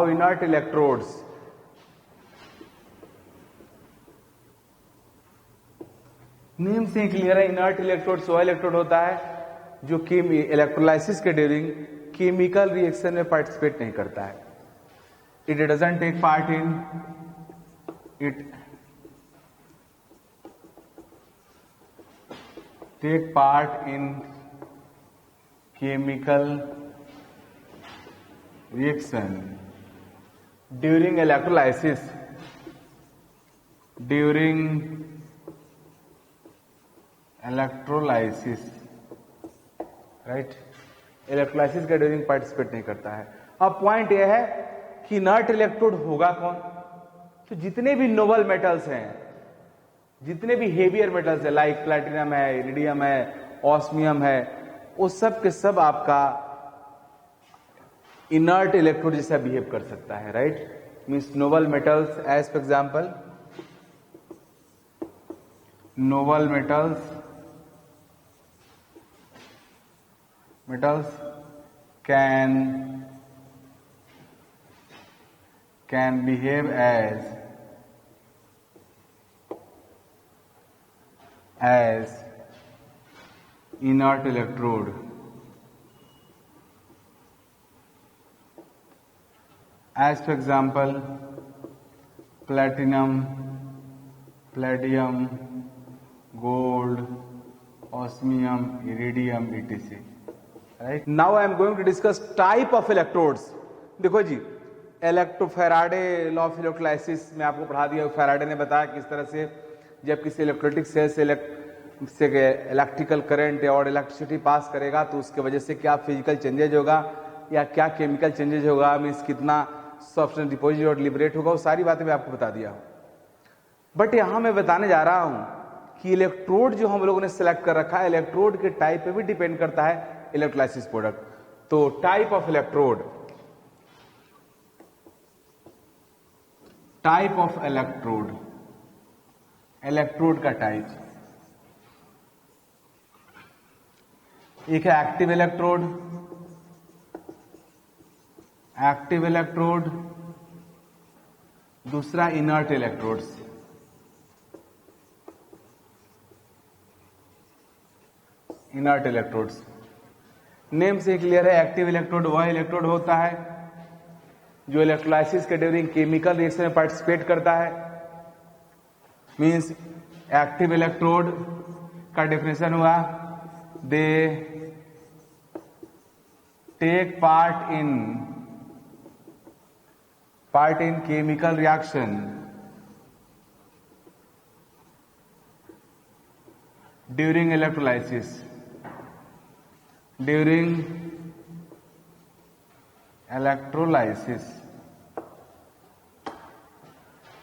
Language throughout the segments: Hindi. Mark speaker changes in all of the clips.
Speaker 1: नाउ इनर्ट इलेक्ट्रोड्स, नेम से क्लियर है, इनर्ट इलेक्ट्रोड्स वो इलेक्ट्रोड होता है जो कि इलेक्ट्रोलाइसिस के ड्यूरिंग केमिकल रिएक्शन में पार्टिसिपेट नहीं करता है. It doesn't take part in it take part in chemical reaction during electrolysis, right. Electrolysis के ड्यूरिंग पार्टिसिपेट नहीं करता है. अब पॉइंट यह है कि इनर्ट इलेक्ट्रोड होगा कौन? तो जितने भी नोबल मेटल्स हैं, जितने भी हेवियर मेटल्स है, लाइक प्लैटिनम है, इरिडियम है, ऑस्मियम है, वो सब के सब आपका इनर्ट इलेक्ट्रोड जैसा बिहेव कर सकता है, right. Means noble metals, as for example noble metals can behave as inert electrode. As for example, platinum, palladium, gold, osmium, iridium, etc. Right? Now I am going to discuss type of electrodes. देखो जी, फैराडे लॉ ऑफ इलेक्ट्रोलाइसिस में आपको पढ़ा दिया. फैराडे ने बताया किस तरह से जब किसी इलेक्ट्रोलिटिक सेल से इलेक्ट्रिकल करंट और इलेक्ट्रिसिटी पास करेगा तो उसके वजह से क्या फिजिकल चेंजेज होगा या क्या केमिकल चेंजेज होगा, मीन्स कितना सब्सटेंस डिपोजिट और लिबरेट होगा, वो सारी बातें मैं आपको बता दिया हूं. बट यहां मैं बताने जा रहा हूं कि इलेक्ट्रोड जो हम लोगों ने सेलेक्ट कर रखा है, इलेक्ट्रोड के टाइप पे भी डिपेंड करता है इलेक्ट्रोलाइसिस प्रोडक्ट. तो टाइप ऑफ इलेक्ट्रोड, इलेक्ट्रोड का टाइप, एक है एक्टिव इलेक्ट्रोड, दूसरा inert electrodes. Inert electrodes name से क्लियर है. एक्टिव इलेक्ट्रोड वह इलेक्ट्रोड होता है जो इलेक्ट्रोलाइसिस के ड्यूरिंग केमिकल रिएक्शन में पार्टिसिपेट करता है. मींस एक्टिव इलेक्ट्रोड का डेफिनेशन हुआ, they take part in chemical reaction during electrolysis.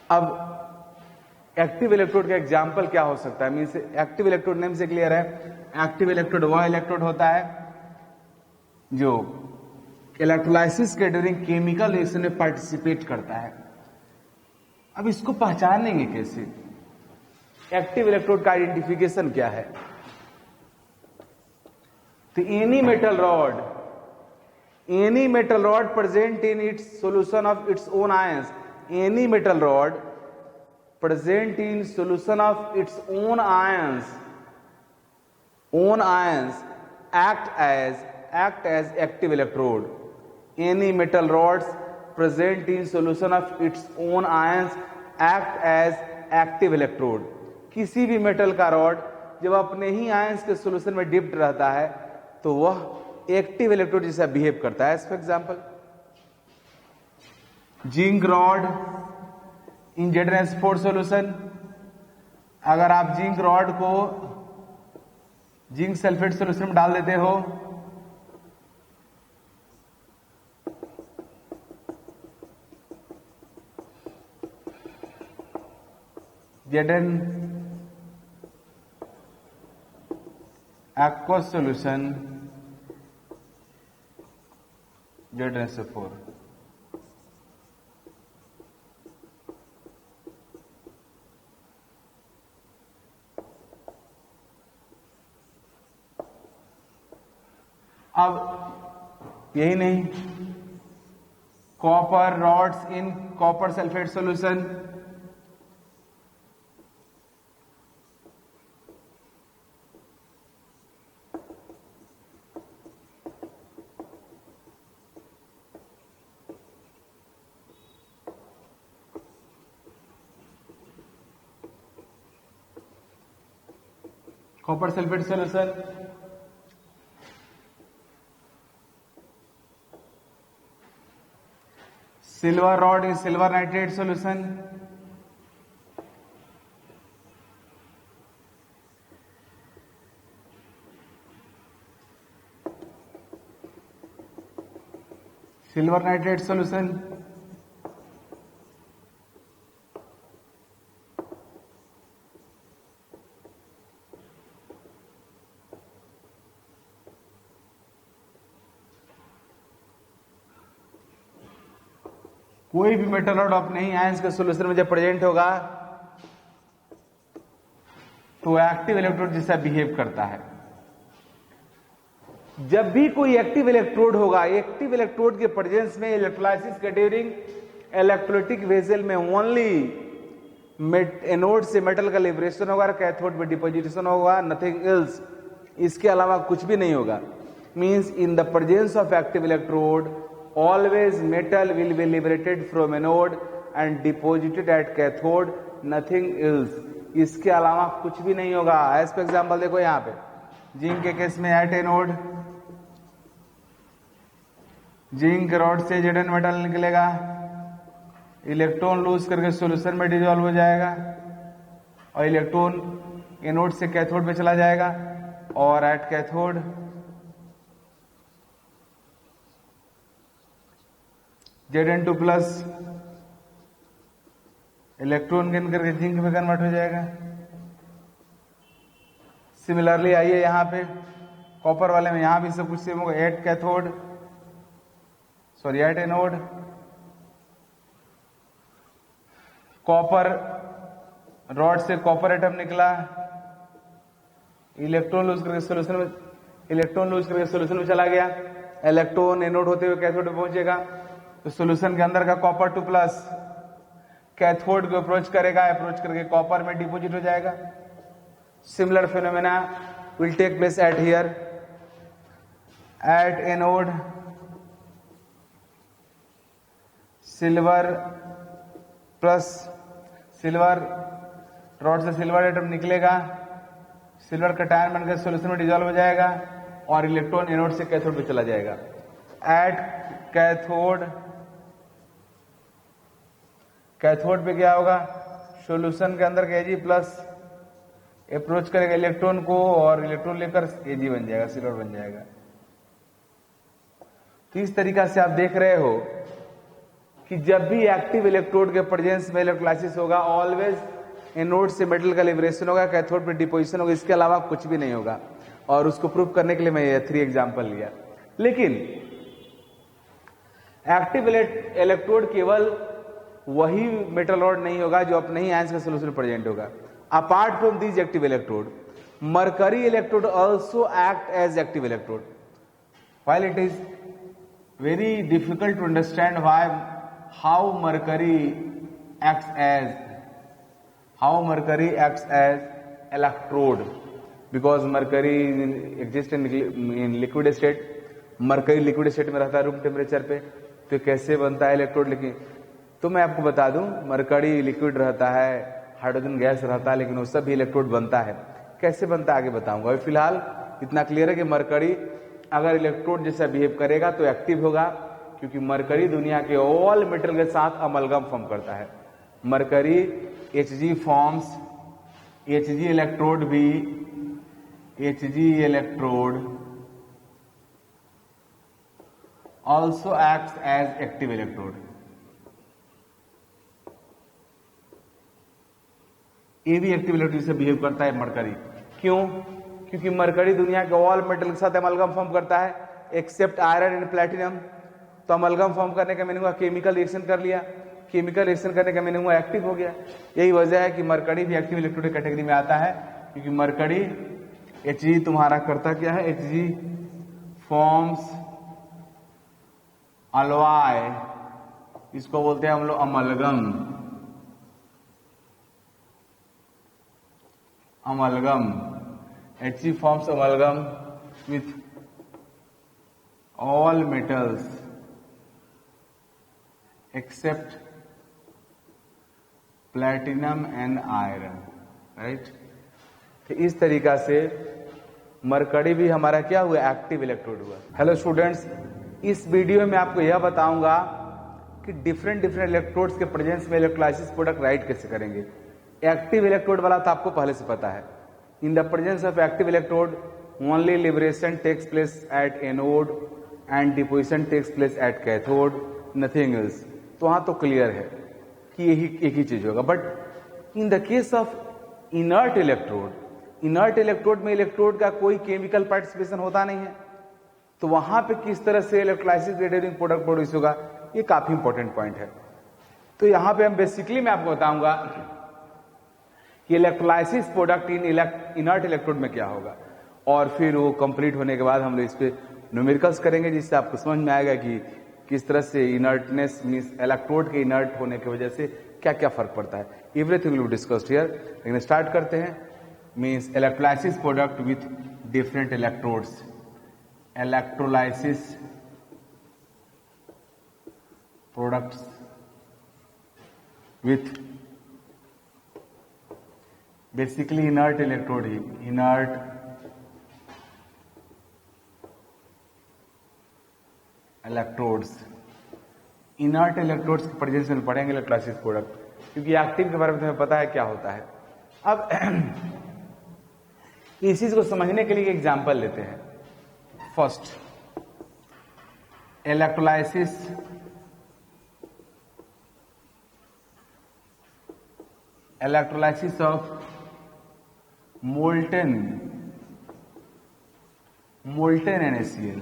Speaker 1: अब एक्टिव इलेक्ट्रोड का एग्जाम्पल क्या हो सकता है? मीन्स एक्टिव इलेक्ट्रोड नेम से क्लियर है, एक्टिव इलेक्ट्रोड वह इलेक्ट्रोड होता है जो इलेक्ट्रोलाइसिस के ड्यूरिंग केमिकल रिएक्शन में पार्टिसिपेट करता है. अब इसको पहचानेंगे कैसे? एक्टिव इलेक्ट्रोड का आइडेंटिफिकेशन क्या है? तो any metal rod present in its solution of its own ions, any metal rod present in solution of its own ions act as active electrode. Any metal rods present in solution of its own ions act as active electrode. किसी भी मेटल का रॉड जब अपने ही आयंस के सॉल्यूशन में डिप्ड रहता है तो वह एक्टिव इलेक्ट्रोड जैसा बिहेव करता है. For example zinc rod in ZnSO4 solution, अगर आप जिंक रॉड को जिंक सल्फेट सॉल्यूशन में डाल देते हो Zn aqueous solution ZnSO4, अब यही नहीं, copper rods in copper sulfate solution, copper sulfate solution, silver rod in silver nitrate solution, silver nitrate solution, कोई भी मेटल रॉड अपने ही आयंस के सॉल्यूशन में जब प्रेजेंट होगा तो एक्टिव इलेक्ट्रोड जैसा बिहेव करता है। जब भी कोई एक्टिव इलेक्ट्रोड होगा, एक्टिव इलेक्ट्रोड के प्रेजेंस में इलेक्ट्रोलाइसिस के ड्यूरिंग इलेक्ट्रोलिटिक वेसल में ओनली एनोड से मेटल का लिबरेशन होगा और कैथोड में डिपोजिशन होगा, नथिंग एल्स। इसके अलावा कुछ भी नहीं होगा। Means in the presence of active electrode always metal will be liberated from anode and deposited at cathode, nothing else। इसके अलावा कुछ भी नहीं होगा। एज पर एग्जाम्पल देखो यहां पे जिंक के केस में एट एनोड जिंक रॉड से जेडन मेटल निकलेगा, इलेक्ट्रॉन लूज करके सॉल्यूशन में डिसॉल्व हो जाएगा और इलेक्ट्रॉन एनोड से कैथोड में चला जाएगा और at cathode Zn2 plus electron gain करके जिंक में कन्वर्ट हो जाएगा। सिमिलरली आइए यहां पे कॉपर वाले में यहां भी सब कुछ सेम होगा। At cathode at anode copper rod से कॉपर एटम निकला, इलेक्ट्रॉन लूज करके सॉल्यूशन में चला गया, इलेक्ट्रॉन एनोड होते हुए कैथोड में पहुंचेगा तो सॉल्यूशन के अंदर का कॉपर 2 प्लस कैथोड को अप्रोच करेगा, अप्रोच करके कॉपर में डिपोजिट हो जाएगा। Similar phenomena will take place at here at anode silver plus silver rod से सिल्वर एटम निकलेगा, सिल्वर कटायन बनकर सॉल्यूशन में डिसॉल्व हो जाएगा और इलेक्ट्रॉन एनोड से कैथोड में चला जाएगा। एट कैथोड पे क्या होगा, सॉल्यूशन के अंदर Ag प्लस अप्रोच करेगा इलेक्ट्रॉन को और इलेक्ट्रॉन लेकर Ag बन जाएगा, सिल्वर बन जाएगा। तो इस तरीका से आप देख रहे हो कि जब भी एक्टिव इलेक्ट्रोड के प्रेजेंस में इलेक्ट्रोलाइसिस होगा ऑलवेज एनोड से मेटल का लिबरेशन होगा, कैथोड पे डिपोजिशन होगा, इसके अलावा कुछ भी नहीं होगा। और उसको प्रूव करने के लिए मैं ये 3 एग्जांपल लिया। लेकिन एक्टिव इलेक्ट्रोड केवल वही मेटल रॉड नहीं होगा जो अपने ही आयंस के सॉल्यूशन में प्रेजेंट होगा। Apart from this active electrode, mercury electrode also act as active electrode. While it is very difficult to understand how mercury acts as electrode, because mercury exists in liquid state। Mercury liquid state में रहता है रूम टेम्परेचर पे, तो कैसे बनता है इलेक्ट्रोड। लेकिन तो मैं आपको बता दूं, मरकरी लिक्विड रहता है, हाइड्रोजन गैस रहता है, लेकिन वो सब भी इलेक्ट्रोड बनता है। कैसे बनता है आगे बताऊंगा। अभी फिलहाल इतना क्लियर है कि मरकरी अगर इलेक्ट्रोड जैसा बिहेव करेगा तो एक्टिव होगा, क्योंकि मरकरी दुनिया के ऑल मेटल के साथ अमलगम फॉर्म करता है। Mercury Hg forms, Hg electrode भी, Hg electrode also acts as active electrode। ये भी एक्टिव इलेक्ट्रोड से बिहेव करता है मरकरी। क्यों? क्योंकि मरकरी दुनिया के ऑल मेटल के साथ अमलगम फॉर्म करता है एक्सेप्ट आयरन एंड प्लैटिनम। तो अमलगम फॉर्म करने का मीनिंग हुआ केमिकल रिएक्शन कर लिया, केमिकल रिएक्शन करने का मीनिंग हुआ एक्टिव हो गया। यही वजह है कि मरकरी भी एक्टिव इलेक्ट्रोड कैटेगरी में आता है, क्योंकि मरकरी Hg तुम्हारा करता क्या है, Hg फॉर्म्स alloy इसको बोलते हैं हम लोग amalgam. Amalgam, He forms amalgam with all metals except platinum and iron, right? तो इस तरीका से मरकरी भी हमारा क्या हुआ, एक्टिव इलेक्ट्रोड हुआ। हेलो स्टूडेंट्स, इस वीडियो में आपको यह बताऊंगा कि डिफरेंट इलेक्ट्रोड्स के प्रेजेंस में इलेक्ट्रोलाइसिस प्रोडक्ट राइट कैसे करेंगे। एक्टिव इलेक्ट्रोड वाला तो आपको पहले से पता है। In the presence of active electrode only liberation takes place at anode and deposition takes place at cathode, nothing else. तो वहां तो क्लियर है कि यही एक ही चीज होगा। But in the case of inert electrode, inert electrode में इलेक्ट्रोड का कोई केमिकल पार्टिसिपेशन होता नहीं है, तो वहां पे किस तरह से इलेक्ट्रोलाइसिस रेडिएटिंग प्रोडक्ट प्रोड्यूस होगा, ये काफी इंपॉर्टेंट पॉइंट है। तो यहां पे हम बेसिकली मैं आपको बताऊंगा कि electrolysis product in inert electrode में क्या होगा, और फिर वो कंप्लीट होने के बाद हम लोग इस पे न्यूमेरिकल्स करेंगे, जिससे आपको समझ में आएगा कि किस तरह से इनर्टनेस मींस इलेक्ट्रोड के इनर्ट होने की वजह से क्या क्या फर्क पड़ता है। Everything will be discussed here. लेकिन स्टार्ट करते हैं। Means electrolysis product with different electrodes, electrolysis products with basically inert electrode he, inert electrodes. Inert electrodes के प्रेजेंस में पढ़ेंगे इलेक्ट्रोलाइसिस प्रोडक्ट, क्योंकि एक्टिव के बारे में तुम्हें पता है क्या होता है। अब इस चीज को समझने के लिए एग्जांपल लेते हैं। First, electrolysis of molten NaCl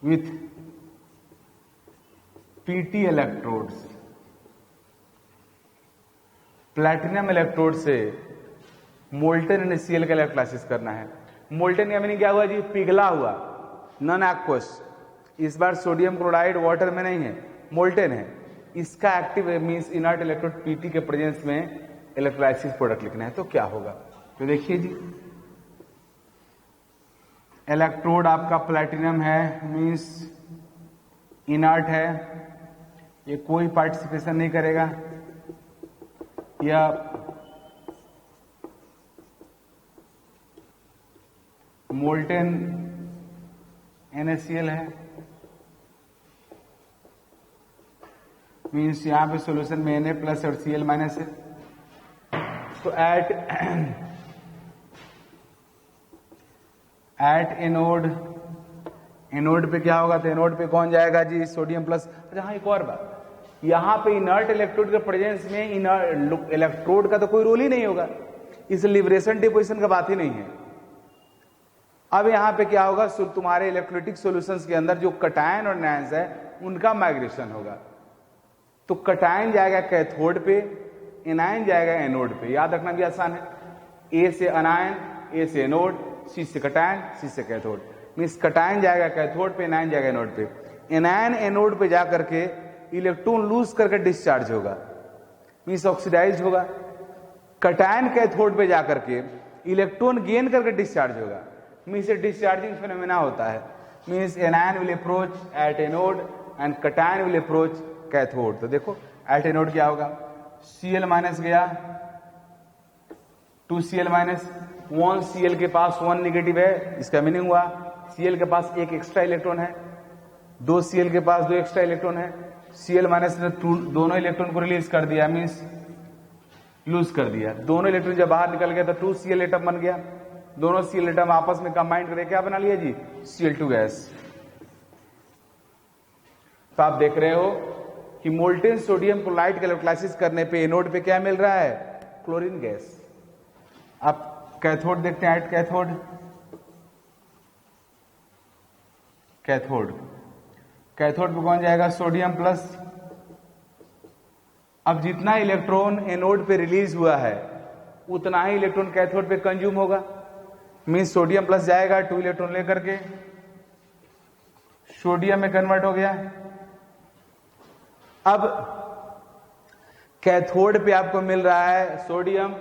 Speaker 1: with Pt electrodes। Platinum electrode से मोल्टेन NaCl का इलेक्ट्रोलाइसिस करना है। मोल्टेन का मीनिंग क्या हुआ जी, पिघला हुआ, नॉन एक्वस। इस बार सोडियम क्लोराइड वाटर में नहीं है, मोल्टेन है। इसका active means inert electrode Pt के प्रेजेंस में इलेक्ट्रोलाइसिस प्रोडक्ट लिखना है, तो क्या होगा। तो देखिए जी, इलेक्ट्रोड आपका प्लैटिनम है, मींस इनर्ट है, ये कोई पार्टिसिपेशन नहीं करेगा, या मोल्टेन NaCl है, मीन्स यहां पे सॉल्यूशन में Na प्लस और Cl माइनस है। तो एट एनोड पे क्या होगा, तो एनोड पे कौन जाएगा जी, सोडियम प्लस। अच्छा हाँ, एक और बात, यहां पे इनर्ट इलेक्ट्रोड के प्रेजेंस में इनर्ट इलेक्ट्रोड का तो कोई रोल ही नहीं होगा, इस लिबरेशन डिपोजिशन का बात ही नहीं है। अब यहां पे क्या होगा, तुम्हारे इलेक्ट्रोलाइटिक सॉल्यूशंस के अंदर जो कटायन और एनायंस है उनका माइग्रेशन होगा। तो कटायन जाएगा कैथोड पे, एनायन जाएगा एनोड पे। याद रखना भी आसान है, ए से अनायन, ए से एनोड, सी से कटायन, सी से कैथोड। मींस कटायन जाएगा कैथोड पे, एनायन जाएगा एनोड पे। एनायन एनोड पे जाकर के इलेक्ट्रॉन लूज करके डिस्चार्ज होगा, मींस ऑक्सीडाइज होगा। कटायन कैथोड पे जाकर के इलेक्ट्रॉन गेन करके डिस्चार्ज होगा, मींस डिस्चार्जिंग फिनोमेना होता है। Means anion will approach eight anode and cation will approach cathode. तो देखो एट एनोड क्या होगा, Cl माइनस गया, 2Cl माइनस, 1Cl के पास 1 नेगेटिव है, इसका मीनिंग हुआ Cl के पास एक एक्स्ट्रा इलेक्ट्रॉन है, 2Cl के पास 2 एक्स्ट्रा इलेक्ट्रॉन है। Cl माइनस ने दोनों इलेक्ट्रॉन को रिलीज कर दिया, मींस लूज कर दिया। दोनों इलेक्ट्रॉन जब बाहर निकल गया तो 2Cl एटम बन गया। दोनों Cl एटम आपस में कंबाइन करके क्या बना लिया जी, Cl2 गैस। तो आप देख रहे हो कि मोल्टेन सोडियम क्लोराइड का इलेक्ट्रोलाइसिस करने पे एनोड पे क्या मिल रहा है, क्लोरीन गैस। आप कैथोड देखते हैं, एट कैथोड, कैथोड पे कौन जाएगा, सोडियम प्लस। अब जितना इलेक्ट्रॉन एनोड पे रिलीज हुआ है उतना ही इलेक्ट्रॉन कैथोड पे कंज्यूम होगा, मींस सोडियम प्लस जाएगा 2 इलेक्ट्रॉन लेकर के, सोडियम में कन्वर्ट हो गया। अब कैथोड पे आपको मिल रहा है सोडियम,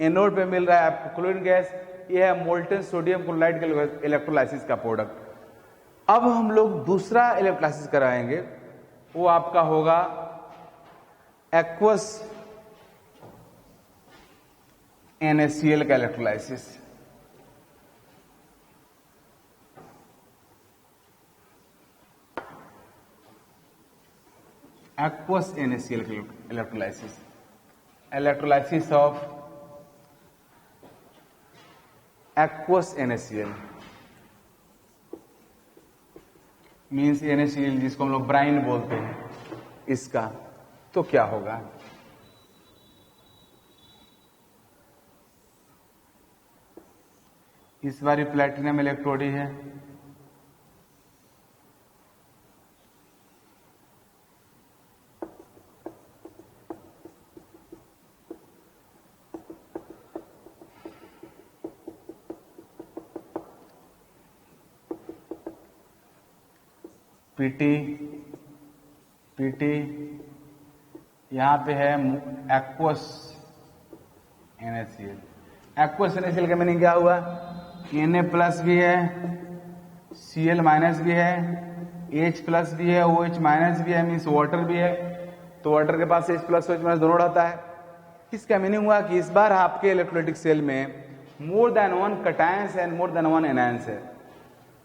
Speaker 1: एनोड पे मिल रहा है आपको क्लोरीन गैस। ये है मोल्टन सोडियम क्लोराइड के इलेक्ट्रोलाइसिस का प्रोडक्ट। अब हम लोग दूसरा इलेक्ट्रोलाइसिस कराएंगे, वो आपका होगा एक्वस NaCl का इलेक्ट्रोलाइसिस। एक्वस NaCl का electrolysis, electrolysis of aqueous NaCl means NaCl जिसको हम लोग ब्राइन बोलते हैं, इसका तो क्या होगा? इस बारी प्लैटिनम इलेक्ट्रोड ही है। पीटी यहां पे है एक्वस NaCl। एक्वस NaCl का मीनिंग क्या हुआ? Na प्लस भी है, Cl माइनस भी है, H प्लस भी है, OH माइनस भी है, मीन्स वाटर भी है। तो वाटर के पास H प्लस OH माइनस दोनों रहता है। इसका मीनिंग हुआ कि इस बार आपके इलेक्ट्रोलाइटिक सेल में मोर than one cations and more than one anions है।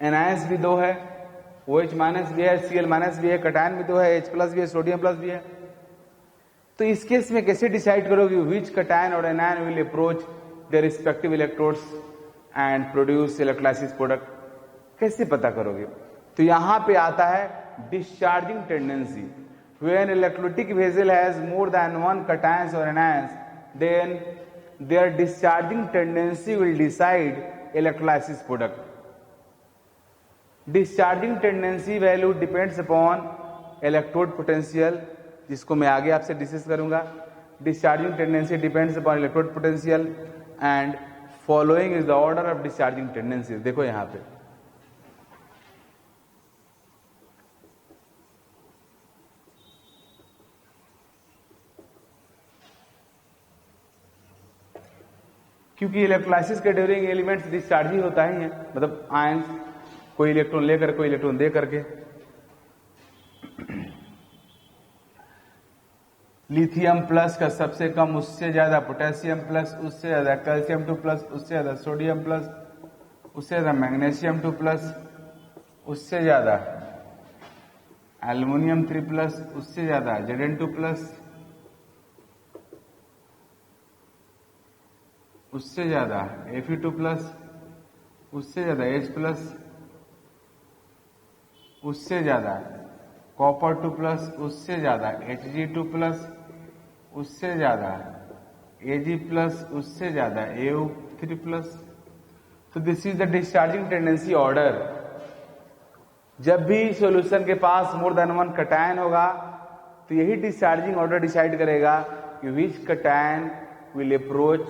Speaker 1: एनायंस भी दो है, OH माइनस भी है, Cl माइनस भी है, कटायन भी दो है, H प्लस भी है, सोडियम प्लस भी है। तो इस केस में कैसे डिसाइड करोगे विच कटायन और anion will approach their respective electrodes and produce electrolysis product? कैसे पता करोगे? तो यहां पे आता है discharging tendency. When electrolytic vessel has more than one cations और anions, then their discharging tendency will decide electrolysis product. Discharging tendency value depends upon electrode potential, जिसको मैं आगे आपसे डिस्कस करूंगा। Discharging tendency depends upon electrode potential and following is the order of discharging tendency. देखो यहां पे क्योंकि इलेक्ट्रोलाइसिस के ड्यूरिंग एलिमेंट्स डिस्चार्ज ही होता ही है, मतलब आयंस कोई इलेक्ट्रॉन लेकर कोई इलेक्ट्रॉन दे करके। लिथियम प्लस का सबसे कम उससे ज्यादा, पोटेशियम प्लस उससे ज्यादा, कैल्शियम 2 प्लस उससे ज्यादा, सोडियम प्लस उससे ज्यादा, मैग्नीशियम 2 प्लस उससे ज्यादा, एल्युमिनियम 3 प्लस उससे ज्यादा, Zn2 प्लस उससे ज्यादा, Fe2 प्लस उससे ज्यादा, H प्लस उससे ज्यादा, कॉपर 2 प्लस उससे ज्यादा, Hg2 प्लस उससे ज्यादा, Ag प्लस उससे ज्यादा, AO3 प्लस। तो this is the discharging tendency order. जब भी सॉल्यूशन के पास मोर देन वन कटायन होगा तो यही डिस्चार्जिंग ऑर्डर डिसाइड करेगा कि which cation will approach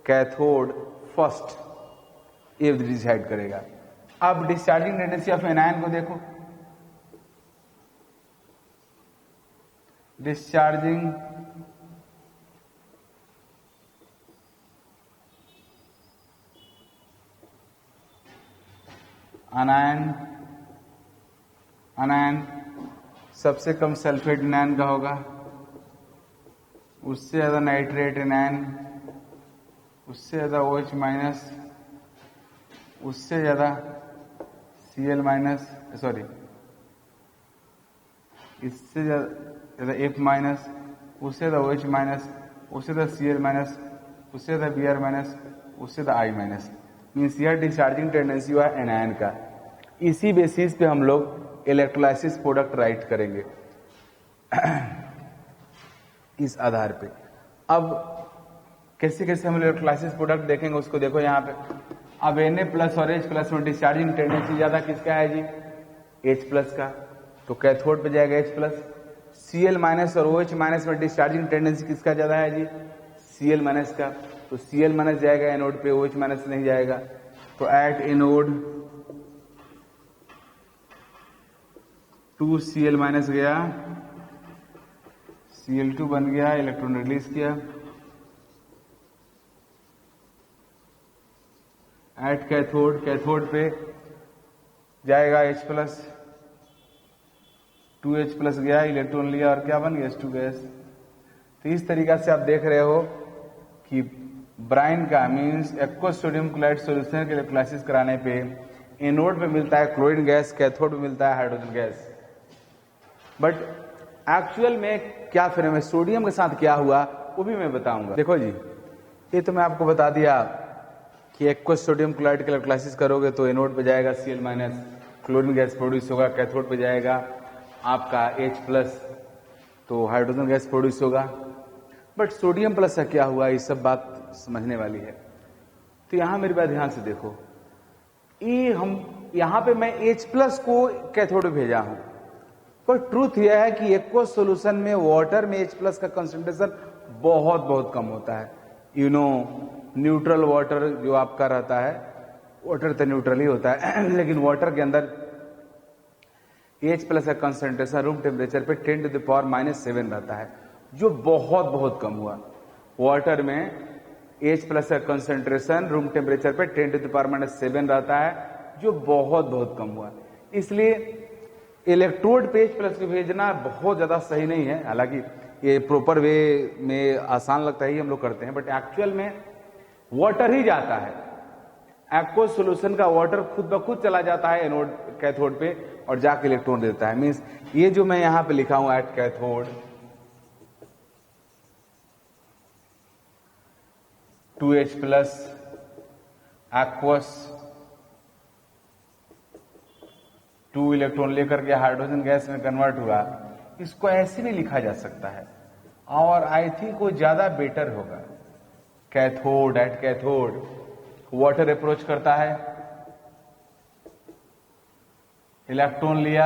Speaker 1: cathode first, ये डिसाइड करेगा। अब डिस्चार्जिंग टेंडेंसी ऑफ एनायन को देखो। डिस्चार्जिंग अनायन सबसे कम सल्फेट एनायन का होगा, उससे ज्यादा नाइट्रेट एनायन, उससे ज्यादा OH माइनस, उससे ज्यादा Cl माइनस, सॉरी इससे ज्यादा F माइनस, उससे ज्यादा OH माइनस, उससे ज्यादा Cl माइनस, उससे ज्यादा Br माइनस, उससे ज्यादा I माइनस। मीन्स यह डिस्चार्जिंग टेंडेंसी हुआ एनायन का। इसी बेसिस पे हम लोग इलेक्ट्रोलाइसिस प्रोडक्ट राइट करेंगे इस आधार पे। अब कैसे कैसे हम इलेक्ट्रोलाइसिस प्रोडक्ट देखेंगे उसको देखो यहाँ पे। अब Na प्लस और H प्लस में डिस्चार्जिंग टेंडेंसी ज्यादा किसका है जी? H प्लस का, तो कैथोड पे जाएगा H प्लस। Cl माइनस और OH माइनस में डिस्चार्जिंग टेंडेंसी किसका ज्यादा है जी? Cl माइनस का, तो Cl माइनस जाएगा एनोड पे, OH माइनस नहीं जाएगा। तो एट एनोड 2Cl माइनस गया, Cl2 बन गया, इलेक्ट्रॉन रिलीज किया, एट कैथोड, कैथोड पे जाएगा H+, 2H+ गया, इलेक्ट्रॉन लिया और क्या बन गया, H2 गैस। तो इस तरीका से आप देख रहे हो कि ब्राइन का means aqueous sodium chloride solution के इलेक्ट्रोलाइसिस कराने पे एनोड पे मिलता है क्लोरीन गैस, कैथोड पे मिलता है हाइड्रोजन गैस। बट एक्चुअल में क्या फिर में सोडियम के साथ क्या हुआ वो भी मैं बताऊंगा। देखो जी, ये तो मैं आपको बता दिया कि एक्वस सोडियम क्लोराइड के इलेक्ट्रोलाइसिस करोगे तो एनोड पे जाएगा Cl minus, chlorine gas produce होगा, कैथोड पे जाएगा आपका H+, तो हाइड्रोजन गैस प्रोड्यूस होगा। बट सोडियम प्लस का क्या हुआ, ये सब बात समझने वाली है। तो यहां मेरी बात ध्यान से देखो, ये हम यहां पे मैं H+ को कैथोड में भेजा हूं, पर ट्रूथ यह है कि एक्वस सॉल्यूशन में वाटर में H+ का कंसंट्रेशन बहुत बहुत कम होता है। यू नो न्यूट्रल वाटर जो आपका रहता है, वाटर तो न्यूट्रल ही होता है लेकिन वाटर के अंदर H+ का कंसंट्रेशन रूम टेम्परेचर पे 10⁻⁻7 रहता है, जो बहुत बहुत कम हुआ। वाटर में H+ का कंसंट्रेशन रूम टेम्परेचर पे 10⁻⁻7 रहता है, जो बहुत बहुत कम हुआ। इसलिए इलेक्ट्रोड पे H+ को भेजना बहुत ज्यादा सही नहीं है। हालांकि ये प्रॉपर वे में आसान लगता है, ही हम लोग करते हैं, बट एक्चुअल में वाटर ही जाता है। एक्वस सॉल्यूशन का वाटर खुद ब खुद चला जाता है एनोड कैथोड पे और जाके इलेक्ट्रॉन देता है। मींस ये जो मैं यहां पे लिखा हूं at cathode 2H+ aqueous 2 electron लेकर के हाइड्रोजन गैस में कन्वर्ट हुआ, इसको ऐसे भी लिखा जा सकता है और आई थिंक वो ज्यादा बेटर होगा। Cathode, at cathode water approach करता है, इलेक्ट्रॉन लिया,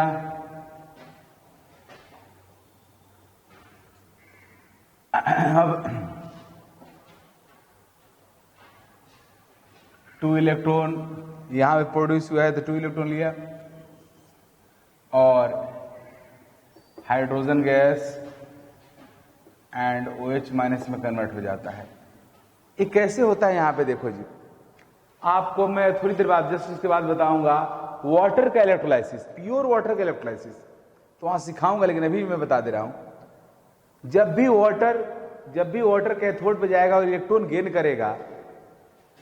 Speaker 1: अब 2 इलेक्ट्रॉन यहां पे प्रोड्यूस हुआ है, तो 2 इलेक्ट्रॉन लिया और हाइड्रोजन गैस एंड OH- में कन्वर्ट हो जाता है। ये कैसे होता है यहां पे देखो जी, आपको मैं थोड़ी देर बाद जस्ट उसके बाद बताऊंगा वाटर का इलेक्ट्रोलाइसिस, प्योर वाटर का इलेक्ट्रोलाइसिस तो वहां सिखाऊंगा, लेकिन अभी मैं बता दे रहा हूं। जब भी वाटर कैथोड पे जाएगा और इलेक्ट्रॉन गेन करेगा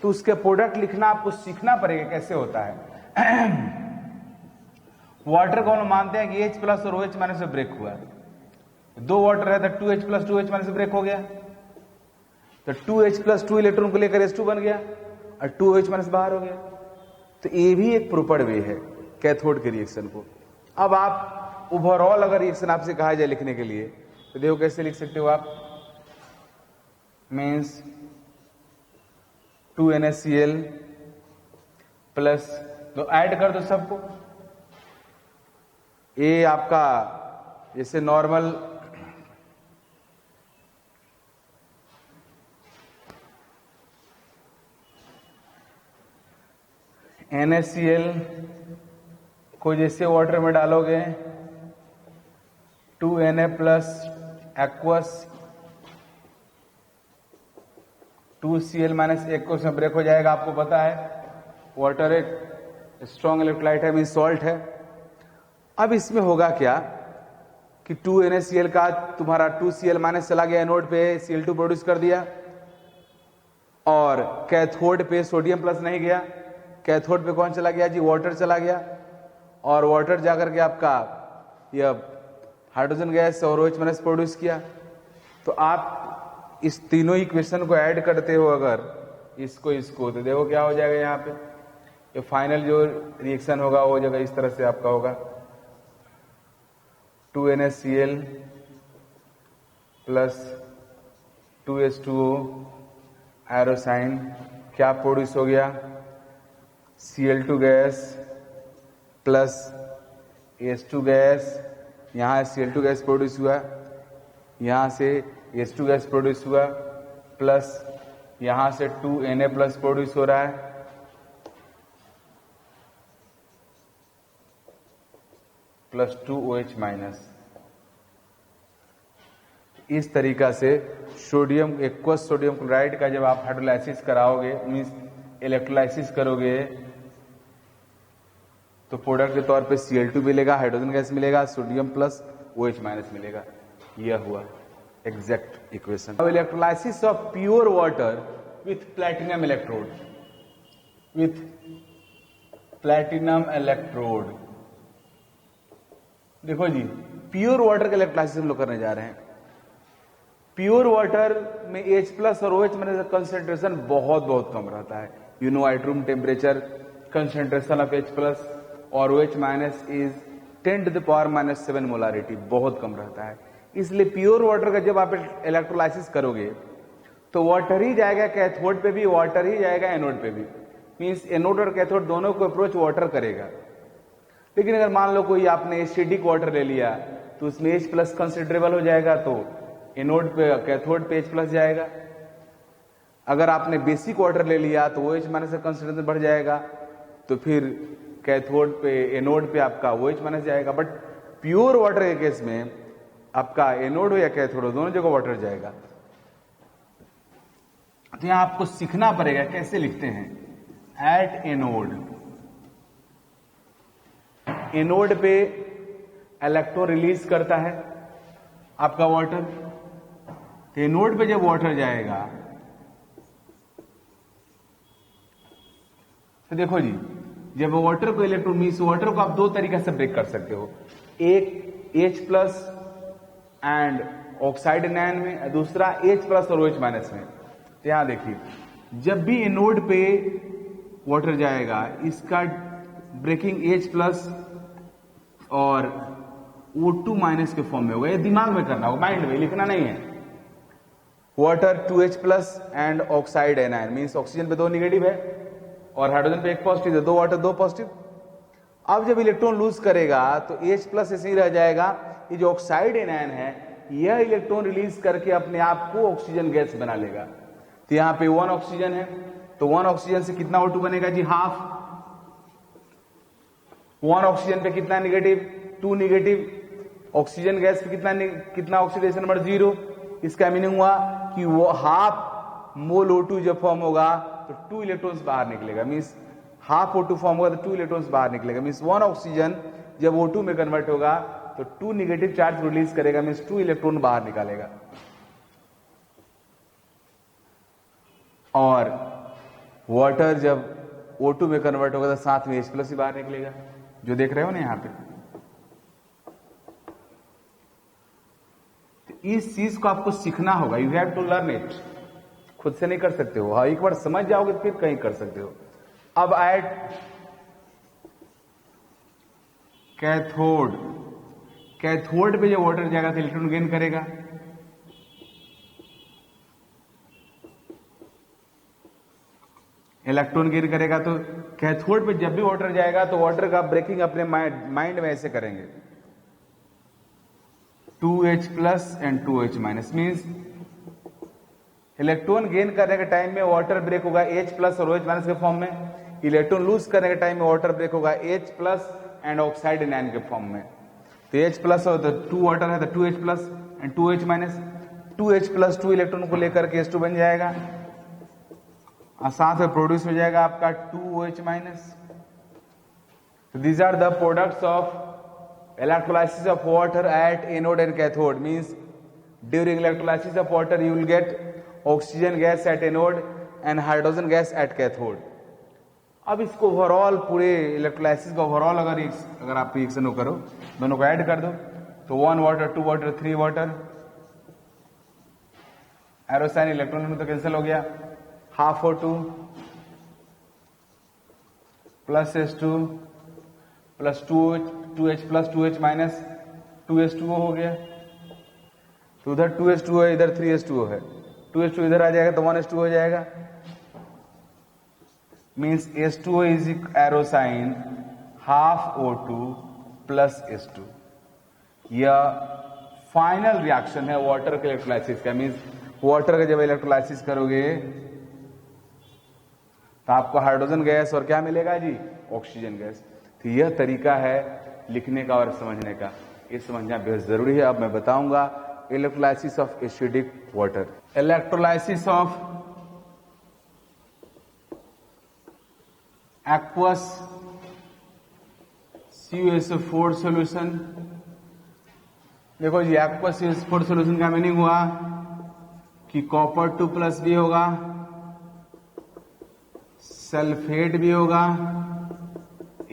Speaker 1: तो उसके प्रोडक्ट लिखना आपको सीखना पड़ेगा कैसे होता है। वाटर को हम मानते हैं कि H+ और OH- से ब्रेक हुआ, दो वाटर है तो 2H+ 2H- से ब्रेक हो गया, तो 2H+ 2 इलेक्ट्रॉन को लेकर H2 बन गया और 2OH- बाहर हो गया। तो ये भी एक प्रॉपर वे है कैथोड के रिएक्शन को। अब आप ओवरऑल अगर रिएक्शन आपसे कहा जाए लिखने के लिए तो देखो कैसे लिख सकते हो आप, मीन्स 2NaCl प्लस, तो ऐड कर दो सबको। ये आपका जैसे नॉर्मल NaCl को जैसे वाटर में डालोगे 2Na plus aqueous 2Cl minus aqueous में ब्रेक हो जाएगा। आपको पता है वाटर एक स्ट्रॉन्ग इलेक्ट्रोलाइट है, मीन सॉल्ट है। अब इसमें होगा क्या कि 2NaCl का तुम्हारा 2Cl माइनस चला गया एनोड पे, Cl2 प्रोड्यूस कर दिया, और कैथोड पे सोडियम प्लस नहीं गया, कैथोड पे कौन चला गया जी, वाटर चला गया, और वाटर जाकर के आपका यह हाइड्रोजन गैस और OH- प्रोड्यूस किया। तो आप इस तीनों इक्वेशन को ऐड करते हो अगर इसको तो देखो क्या हो जाएगा यहाँ पे, ये फाइनल जो रिएक्शन होगा वो जगह इस तरह से आपका होगा 2NaCl plus 2H2O arrow sign, क्या प्रोड्यूस हो गया, Cl2 gas plus H2 gas, यहां Cl2 गैस प्रोड्यूस हुआ, यहां से H2 गैस प्रोड्यूस हुआ, प्लस यहां से 2Na प्लस प्रोड्यूस हो रहा है, प्लस 2OH माइनस। इस तरीका से सोडियम एक्वस सोडियम क्लोराइड का जब आप हाइड्रोलाइसिस कराओगे, मीन्स इलेक्ट्रोलाइसिस करोगे, तो प्रोडक्ट के तौर पे Cl2 मिलेगा, हाइड्रोजन गैस मिलेगा, सोडियम प्लस OH माइनस मिलेगा। यह हुआ एग्जैक्ट इक्वेशन। अब electrolysis of pure water with platinum electrode, with platinum electrode. देखो जी, प्योर वाटर का इलेक्ट्रोलाइसिस हम लोग करने जा रहे हैं। प्योर वाटर में H प्लस और OH माइनस का कंसेंट्रेशन बहुत कम रहता है। You know at room temperature concentration of H plus और OH माइनस इज 10⁻⁻7 मोलारिटी, बहुत कम रहता है। इसलिए प्योर वाटर का जब आप इलेक्ट्रोलाइसिस करोगे तो वाटर ही जाएगा कैथोड पे भी, वाटर ही जाएगा एनोड पे भी। मीन्स एनोड और कैथोड दोनों को अप्रोच वाटर करेगा। लेकिन अगर मान लो कोई आपने एसिडिक वाटर ले लिया तो उसमें H प्लस कंसिडरेबल हो जाएगा, तो एनोड पे कैथोड पे H प्लस जाएगा। अगर आपने बेसिक वाटर ले लिया तो OH माइनस का कंसिडरेशन बढ़ जाएगा, तो फिर कैथोड पे एनोड पे आपका OH माइनस जाएगा। बट प्योर वाटर के केस में आपका एनोड हो या कैथोड हो, दोनों जगह वाटर जाएगा। तो यहां आपको सीखना पड़ेगा कैसे लिखते हैं। एट एनोड, एनोड पे इलेक्ट्रॉन रिलीज करता है आपका वाटर, तो एनोड पे जब वाटर जाएगा तो देखो जी, जब वाटर को इलेक्ट्रॉन, मीन्स वाटर को आप दो तरीके से ब्रेक कर सकते हो। एक H plus and oxide anion में, दूसरा H प्लस और OH माइनस में। तो यहां देखिए, जब भी एनोड पे वाटर जाएगा इसका ब्रेकिंग H प्लस और O2 माइनस के फॉर्म में होगा। ये दिमाग में करना होगा, माइंड में, लिखना नहीं है। Water 2H plus and oxide anion, means oxygen पे 2 निगेटिव है और हाइड्रोजन पे 1 पॉजिटिव है, 2 वाटर 2 पॉजिटिव। अब जब इलेक्ट्रॉन लूज करेगा तो H प्लस ऐसे ही रह जाएगा। ये जो ऑक्साइड एनायन है यह इलेक्ट्रॉन रिलीज करके अपने आप को ऑक्सीजन गैस बना लेगा। तो यहां पे 1 ऑक्सीजन है, तो 1 ऑक्सीजन से कितना O2 बनेगा जी? हाफ। 1 ऑक्सीजन पे कितना निगेटिव? 2 निगेटिव। ऑक्सीजन गैस पे कितना ऑक्सीडेशन नंबर 0। इसका मीनिंग हुआ कि वो हाफ मोल O2 जब फॉर्म होगा तो 2 इलेक्ट्रॉन्स बाहर निकलेगा। मीन्स हाफ O2 फॉर्म होगा तो 2 इलेक्ट्रॉन्स बाहर निकलेगा। मीन्स 1 ऑक्सीजन जब O2 में कन्वर्ट होगा तो 2 निगेटिव चार्ज रिलीज करेगा, मीन्स 2 इलेक्ट्रॉन बाहर निकालेगा। और वाटर जब O2 में कन्वर्ट होगा तो साथ में H प्लस ही बाहर निकलेगा, जो देख रहे हो ना यहां पे। तो इस चीज को आपको सीखना होगा, you have to learn it. खुद से नहीं कर सकते हो, हाँ, एक बार समझ जाओगे तो फिर कहीं कर सकते हो। अब एट कैथोड, कैथोड पे जब वाटर जाएगा तो इलेक्ट्रॉन गेन करेगा। इलेक्ट्रॉन गेन करेगा तो कैथोड पे जब भी वाटर जाएगा तो वाटर का ब्रेकिंग अपने माइंड में ऐसे करेंगे, 2H plus and 2H minus. Means electron gain करने के टाइम में वाटर ब्रेक होगा H प्लस और OH माइनस के फॉर्म में। इलेक्ट्रॉन लूज करने के टाइम में वाटर ब्रेक होगा H plus and oxide anion के फॉर्म में। तो H प्लस और 2 वाटर है तो 2H plus and 2H minus. 2H plus 2 electron को लेकर के H2 बन जाएगा और साथ में प्रोड्यूस हो जाएगा आपका 2OH minus. These are the products of electrolysis of water at anode and cathode. Means during electrolysis of water you will get oxygen gas at anode and hydrogen gas at cathode. अब इसको ओवरऑल पूरे इलेक्ट्रोलाइसिस का ओवरऑल अगर आप रिएक्शन करो, दोनों को ऐड कर दो तो 1 वाटर 2 वाटर 3 वाटर, एरोसाइन इलेक्ट्रॉन में तो कैंसिल हो गया, half O2 plus H2 plus 2H plus 2H minus 2H2O हो गया। तो उधर 2H2O है, इधर 3H2O है। 2H2 इधर आ जाएगा तो 1H2 हो जाएगा। Means H2O is arrow sign half O2 plus H2। यह फाइनल रिएक्शन है वाटर के इलेक्ट्रोलाइसिस का। मीन्स वाटर का जब इलेक्ट्रोलाइसिस करोगे तो आपको हाइड्रोजन गैस और क्या मिलेगा जी? Oxygen gas. तो यह तरीका है लिखने का और समझने का, ये समझना बेहद जरूरी है। अब मैं बताऊंगा electrolysis of acidic water. Electrolysis of aqueous CuSO4 solution. देखो जी, aqueous CuSO4 सॉल्यूशन का मीनिंग हुआ कि कॉपर 2+ भी होगा, सल्फेट भी होगा,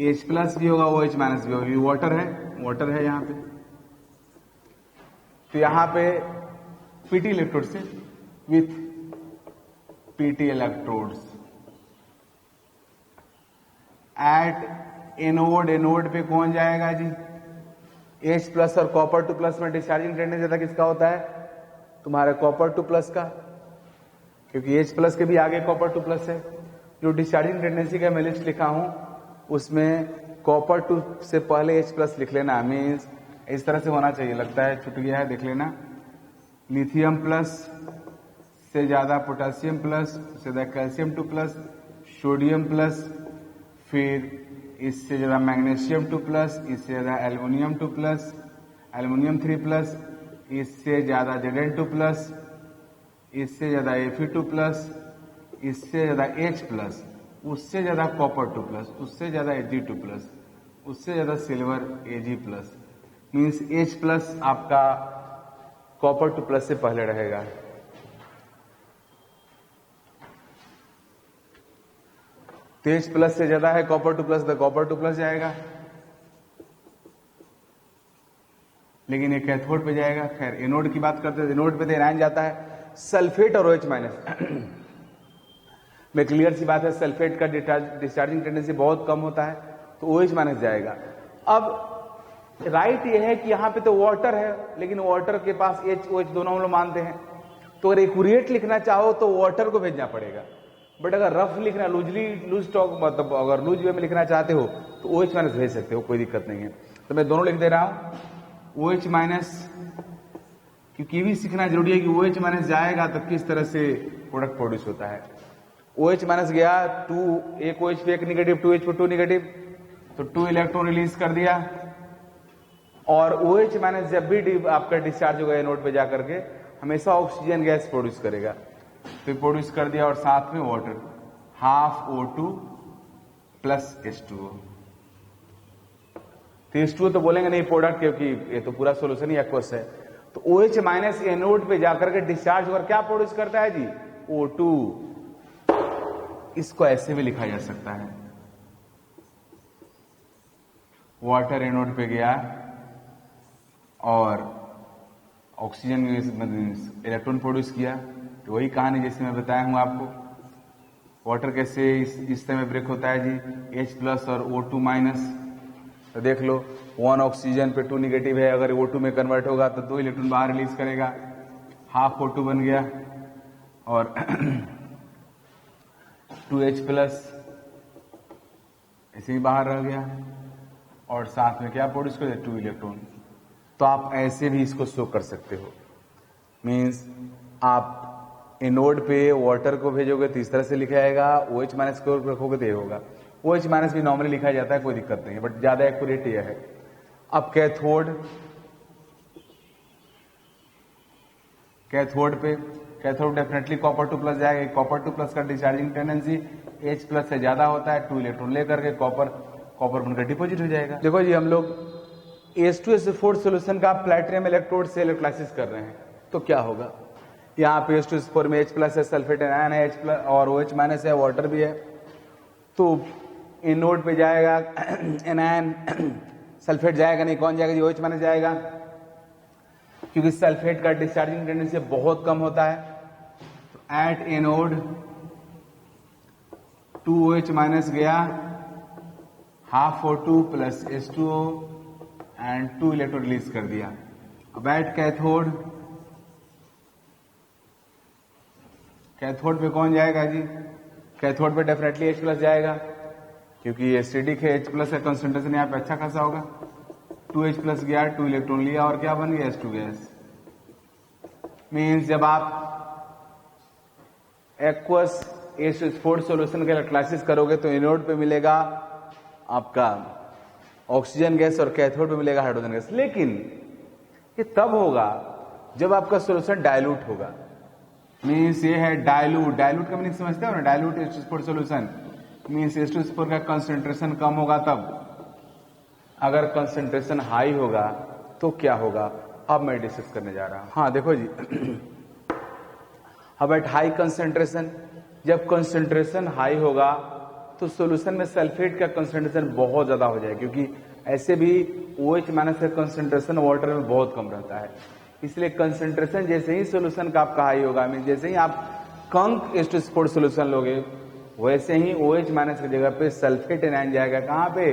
Speaker 1: H+ भी होगा, OH- भी होगा। ये वाटर है यहां पे। तो यहां पे पीटी इलेक्ट्रोड से with PT electrodes at anode पे कौन जाएगा जी? H+ और कॉपर 2+ में डिस्चार्जिंग टेंडेंसी ज्यादा किसका होता है? तुम्हारे कॉपर 2+ का, क्योंकि H+ के भी आगे कॉपर 2+ है। जो डिस्चार्जिंग टेंडेंसी का मैं लिस्ट लिखा हूं उसमें कॉपर 2 से पहले H+ लिख लेना। मीन्स इस तरह से होना चाहिए, लगता है छूट गया है, देख लेना। लिथियम प्लस से ज्यादा पोटेशियम प्लस, से ज्यादा कैल्शियम 2+, सोडियम प्लस, फिर इससे ज्यादा मैग्नीशियम 2+, इससे ज्यादा एल्युमिनियम 2+, एल्युमिनियम 3+, इससे ज्यादा Zn2+, इससे ज्यादा Fe2+, इससे ज्यादा H+, उससे ज्यादा कॉपर 2+, उससे ज्यादा Ag2+, उससे ज्यादा सिल्वर Ag+। मीन्स H+ आपका कॉपर 2+ से पहले रहेगा। तो H+ से ज्यादा है कॉपर 2+, तो कॉपर 2+ जाएगा, लेकिन ये कैथोड पे जाएगा। खैर, एनोड की बात करते हैं। एनोड पे तो एनायन जाता है, सल्फेट और OH-। में क्लियर सी बात है, सल्फेट का डिस्चार्जिंग टेंडेंसी बहुत कम होता है, तो OH- जाएगा। अब राइट ये है कि यहां पे तो वाटर है, लेकिन वाटर के पास H OH दोनों हम लोग मानते हैं, तो अगर एक्यूरेट लिखना चाहो तो वाटर को भेजना पड़ेगा। बट अगर रफ लिखना, लूज टॉक, मतलब अगर लूज वे में लिखना चाहते हो तो OH- भेज सकते हो, कोई दिक्कत नहीं है। तो मैं दोनों लिख दे रहा हूं, OH-, क्योंकि ये भी सीखना जरूरी है कि OH- जाएगा तो किस तरह से प्रोडक्ट प्रोड्यूस होता है। OH- गया, 2 एक OH पे 1 निगेटिव, 2H पे 2 निगेटिव, तो 2 इलेक्ट्रॉन रिलीज कर दिया। और OH- जब भी आपका डिस्चार्ज होगा एनोड पे जाकर के हमेशा ऑक्सीजन गैस प्रोड्यूस करेगा, तो प्रोड्यूस कर दिया, और साथ में water, half O2 plus H2O। तो H2O तो बोलेंगे नहीं प्रोडक्ट, क्योंकि ये तो पूरा सोल्यूशन ही एक्वस है। तो OH- एनोड पे जाकर के डिस्चार्ज होकर क्या प्रोड्यूस करता है जी? O2। इसको ऐसे भी लिखा जा सकता है, वाटर एनोड पे गया और ऑक्सीजन इलेक्ट्रॉन प्रोड्यूस किया, तो वही कहानी जैसे मैं बताया हूं आपको। वाटर कैसे इस समय ब्रेक होता है जी? H+ और O2-। तो देख लो, 1 ऑक्सीजन पे 2 निगेटिव है, अगर O2 में कन्वर्ट होगा तो 2 इलेक्ट्रॉन बाहर रिलीज करेगा, हाफ O2 बन गया, और 2H+ ऐसे ही बाहर रह गया, और साथ में क्या प्रोड्यूस कर दिया? 2 इलेक्ट्रॉन। तो आप ऐसे भी इसको शो कर सकते हो। मीन्स आप एनोड पे वाटर को भेजोगे तो इस तरह से लिखा जाएगा, OH- को रखोगे तो ये होगा। OH- भी नॉर्मली लिखा जाता है, कोई दिक्कत नहीं है, बट ज्यादा एक्यूरेट यह है। अब कैथोड पे, कैथोड डेफिनेटली कॉपर 2+ जाएगा। कॉपर 2+ का डिस्चार्जिंग टेंडेंसी H+ से ज्यादा होता है, 2 इलेक्ट्रॉन लेकर के कॉपर बनकर डिपोजिट हो जाएगा। देखो जी, हम लोग H2SO4 सॉल्यूशन का प्लैटिनम इलेक्ट्रोड से इलेक्ट्रोलाइसिस कर रहे हैं, तो क्या होगा? यहाँ पे H2SO4 में H+ है, सल्फेट आयन है, H+ और OH- है, वाटर भी है। तो एनोड पे जाएगा एनायन, सल्फेट जाएगा नहीं, कौन जाएगा जी? OH- जाएगा, क्योंकि सल्फेट का डिस्चार्जिंग टेंडेंसी बहुत कम होता है। तो एट एनोड 2 OH- गया, half O2 plus H2O and 2 electron release कर दिया। अब एट कैथोड पे कौन जाएगा जी? कैथोड पे डेफिनेटली H+ जाएगा, क्योंकि एसिडिक है, H+ का कंसंट्रेशन यहाँ पे अच्छा खासा होगा। 2H+ गया, 2 इलेक्ट्रॉन लिया, और क्या बन गया? H2 gas. मीन्स जब आप एक्वस H2SO4 सॉल्यूशन का इलेक्ट्रोलाइसिस करोगे तो एनोड पे मिलेगा आपका ऑक्सीजन गैस और कैथोड में मिलेगा हाइड्रोजन गैस। लेकिन ये तब होगा जब आपका सोल्यूशन डायलूट होगा। मीन्स ये है डायलूट। डायलूट का मीनिंग समझते हो ना, dilute H2SO4 solution means H2SO4 का कंसंट्रेशन कम होगा। तब अगर कंसंट्रेशन हाई होगा तो क्या होगा, अब मैं डिस्कस करने जा रहा हूं। हाँ देखो जी, अब एट हाई कंसंट्रेशन, जब कंसंट्रेशन हाई होगा तो सॉल्यूशन में सल्फेट का कंसंट्रेशन बहुत ज्यादा हो जाएगा, क्योंकि ऐसे भी OH माइनस का कंसंट्रेशन वाटर में बहुत कम रहता है। इसलिए कंसंट्रेशन जैसे ही सॉल्यूशन का आपका हाई होगा, मीन जैसे ही आप कंक H2SO4 सॉल्यूशन लोगे, वैसे ही OH माइनस की जगह पे सल्फेट एनायन जाएगा। कहाँ पे,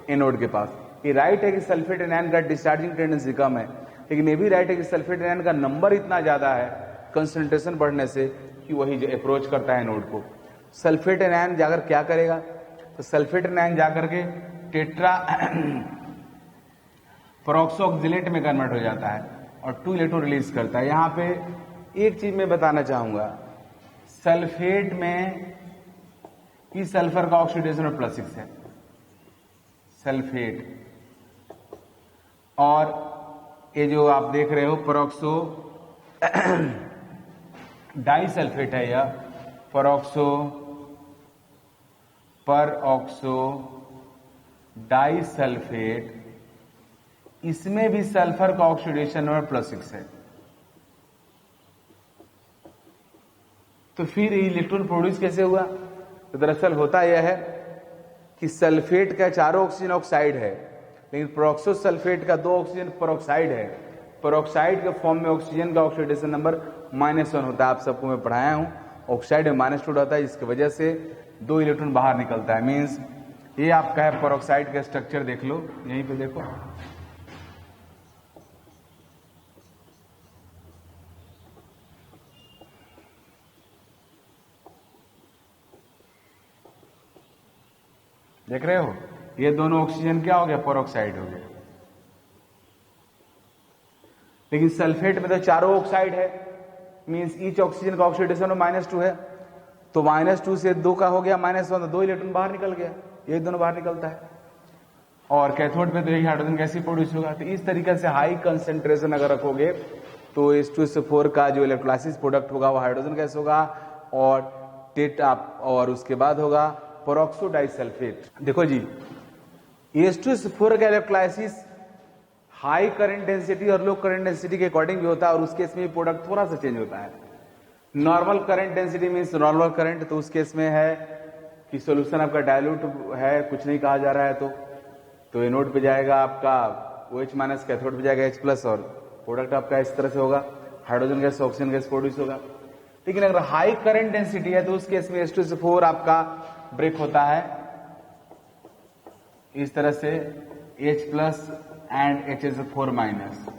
Speaker 1: एनोड के पास। ये राइट है कि सल्फेट एनायन का डिस्चार्जिंग टेंडेंसी कम है, लेकिन ये भी राइट है कि सल्फेट एनायन का नंबर इतना ज्यादा है कंसंट्रेशन बढ़ने से कि वही अप्रोच करता है नोड को। सल्फेट एनायन जाकर क्या करेगा, तो सल्फेट एनायन जाकर के टेट्रा पेरोक्सोऑक्सिलेट में कन्वर्ट हो जाता है और 2 इलेक्ट्रॉन रिलीज करता है। यहां पे एक चीज मैं बताना चाहूंगा, सल्फेट में ही सल्फर का ऑक्सीडेशन और +6 है सल्फेट, और ये जो आप देख रहे हो पेरोक्सो डाइसल्फेट है, यह परऑक्सो डाइसल्फेट, इसमें भी सल्फर का ऑक्सीडेशन और +6 है। तो फिर इलेक्ट्रॉन प्रोड्यूस कैसे हुआ, तो दरअसल होता यह है कि सल्फेट का चारों ऑक्सीजन ऑक्साइड है, लेकिन पेरोक्सो सल्फेट का 2 ऑक्सीजन पेरोक्साइड है। पेरोक्साइड के फॉर्म में ऑक्सीजन का ऑक्सीडेशन नंबर -1 होता है। आप सबको मैं पढ़ाया हूं, ऑक्साइड में -2 होता है, जिसकी वजह से 2 इलेक्ट्रॉन बाहर निकलता है। मीन्स ये आपका है पेरोक्साइड का स्ट्रक्चर, देख लो यहीं पे देखो, देख रहे हो, ये दोनों ऑक्सीजन क्या हो गया, पेरोक्साइड हो गया। लेकिन सल्फेट में तो चारों ऑक्साइड है, मींस ईच ऑक्सीजन का ऑक्सीडेशन -2 है, तो -2 से 2 का हो गया -1, तो 2 इलेक्ट्रॉन बाहर निकल गया, ये दोनों बाहर निकलता है। और कैथोड पे तो यही हाइड्रोजन गैस ही प्रोड्यूस होगा। तो इस तरीके से हाई कंसेंट्रेशन अगर रखोगे तो H2SO4 का जो इलेक्ट्रोलाइसिस प्रोडक्ट होगा वो हाइड्रोजन गैस होगा, और उसके बाद होगा पेरोक्सो डाइसल्फेट। देखो जी, H2SO4 का इलेक्ट्रोलाइसिस हाई करंट डेंसिटी और लो करंट डेंसिटी के अकॉर्डिंग भी होता है, और उस केस में प्रोडक्ट थोड़ा सा चेंज होता है। Normal current density means normal current, तो उस केस में है कि सॉल्यूशन आपका डायलूट है, कुछ नहीं कहा जा रहा है, तो एनोड पे जाएगा आपका OH माइनस, कैथोड पे जाएगा H+, और प्रोडक्ट आपका इस तरह से होगा, hydrogen gas oxygen gas produce होगा। लेकिन अगर हाई करंट डेंसिटी है तो उस केस में H2SO4 आपका ब्रेक होता है इस तरह से, H+ एंड HSO4-।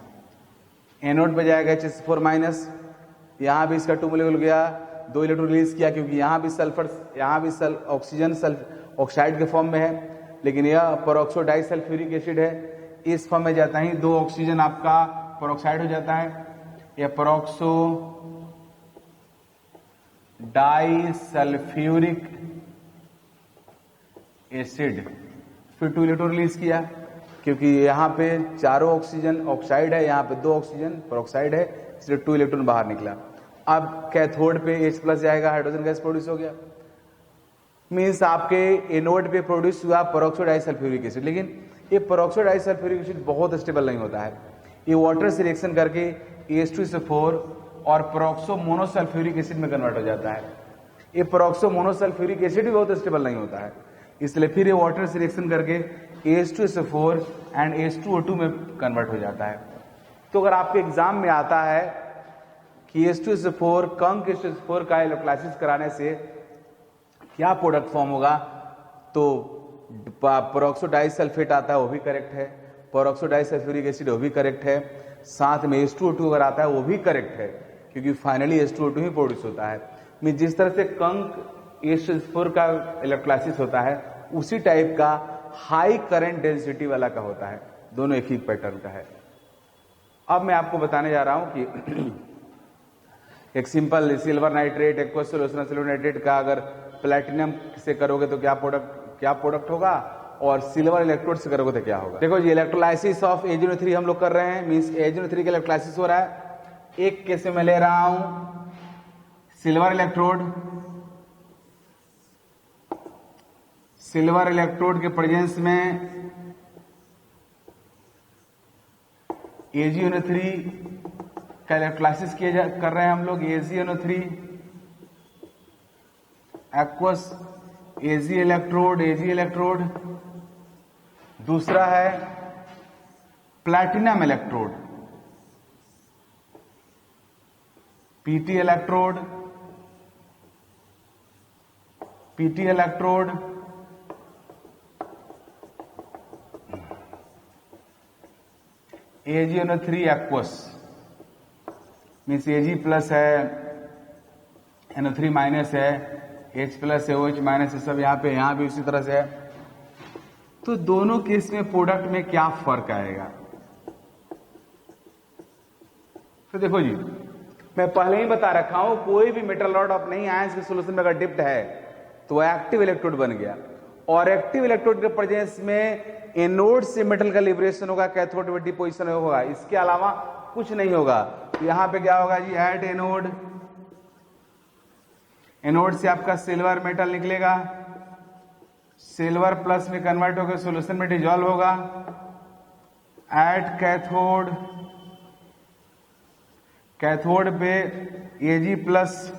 Speaker 1: एनोड पे जाएगा HSO4-, यहां भी इसका 2 मोलिक्यूल गया, 2 इलेक्ट्रॉन रिलीज किया, क्योंकि यहां भी सल्फर, यहां भी ऑक्सीजन ऑक्साइड के फॉर्म में है, लेकिन यह पेरोक्सो डाइसल्फ्यूरिक एसिड है, इस फॉर्म में जाता ही 2 ऑक्सीजन आपका पेरोक्साइड हो जाता है, यह पेरोक्सो डाइसल्फ्यूरिक एसिड, फिर 2 इलेक्ट्रॉन रिलीज किया, क्योंकि यहां पे चारों ऑक्सीजन ऑक्साइड है, यहां पे 2 ऑक्सीजन पेरोक्साइड है, इसलिए 2 इलेक्ट्रॉन बाहर निकला। अब कैथोड पे H+ जाएगा, हाइड्रोजन गैस प्रोड्यूस हो गया, मीन्स आपके एनोड पे प्रोड्यूस हुआ पेरोक्सो डाइसल्फ्यूरिक एसिड। लेकिन ये पेरोक्सो डाइसल्फ्यूरिक एसिड बहुत स्टेबल नहीं होता है, ये वाटर से रिएक्शन करके H2SO4 और पेरोक्सो मोनोसल्फ्यूरिक एसिड में कन्वर्ट हो जाता है। ये पेरोक्सो मोनोसल्फ्यूरिक एसिड भी बहुत स्टेबल नहीं होता है, इसलिए फिर ये वाटर से रिएक्शन करके H2SO4 एंड H2O2 में कन्वर्ट हो जाता है। तो अगर आपके एग्जाम में आता है कि H2SO4 कंक H2SO4 का इलेक्ट्रोलाइसिस कराने से क्या प्रोडक्ट फॉर्म होगा, तो पेरोक्सो डाइसल्फेट आता है, वो भी करेक्ट है, पेरोक्सो डाइसल्फ्यूरिक एसिड वो भी करेक्ट है, साथ में H2O2 अगर आता है वो भी करेक्ट है, क्योंकि फाइनली H2O2 ही प्रोड्यूस होता है। मीन जिस तरह से कंक H2SO4 का इलेक्ट्रोलाइसिस होता है, उसी टाइप का हाई करंट डेंसिटी वाला का होता है, दोनों एक ही पैटर्न का है। अब मैं आपको बताने जा रहा हूं कि एक simple silver nitrate, aqueous solution silver nitrate का अगर प्लैटिनम से करोगे तो क्या प्रोडक्ट होगा, और सिल्वर इलेक्ट्रोड से करोगे तो क्या होगा। देखो जी, इलेक्ट्रोलाइसिस ऑफ AgNO3 हम लोग कर रहे हैं, मींस AgNO3 का इलेक्ट्रोलाइसिस हो रहा है। एक केस में मैं ले रहा हूं सिल्वर इलेक्ट्रोड के प्रेजेंस में AgNO3 का इलेक्ट्रोलाइसिस कर रहे हैं हम लोग। AgNO3 aqueous AG electrode. दूसरा है platinum electrode, PT electrode. AgNO3 aqueous means Ag plus है, NO3 माइनस है, H प्लस है, OH माइनस है, सब यहाँ भी उसी तरह से है। तो दोनों केस में प्रोडक्ट में क्या फर्क आएगा। तो देखो जी, मैं पहले ही बता रखा हूं, कोई भी मेटल रॉड अपने ही आयंस के सॉल्यूशन में अगर डिप्ड है तो वह एक्टिव इलेक्ट्रोड बन गया, और एक्टिव इलेक्ट्रोड के प्रेजेंस में एनोड से मेटल का लिबरेशन होगा, कैथोड में डिपोजिशन होगा, इसके अलावा कुछ नहीं होगा। तो यहां पे क्या होगा जी, एट एनोड से आपका सिल्वर मेटल निकलेगा, सिल्वर प्लस में कन्वर्ट होकर सॉल्यूशन में डिजॉल्व होगा। एट कैथोड पे Ag प्लस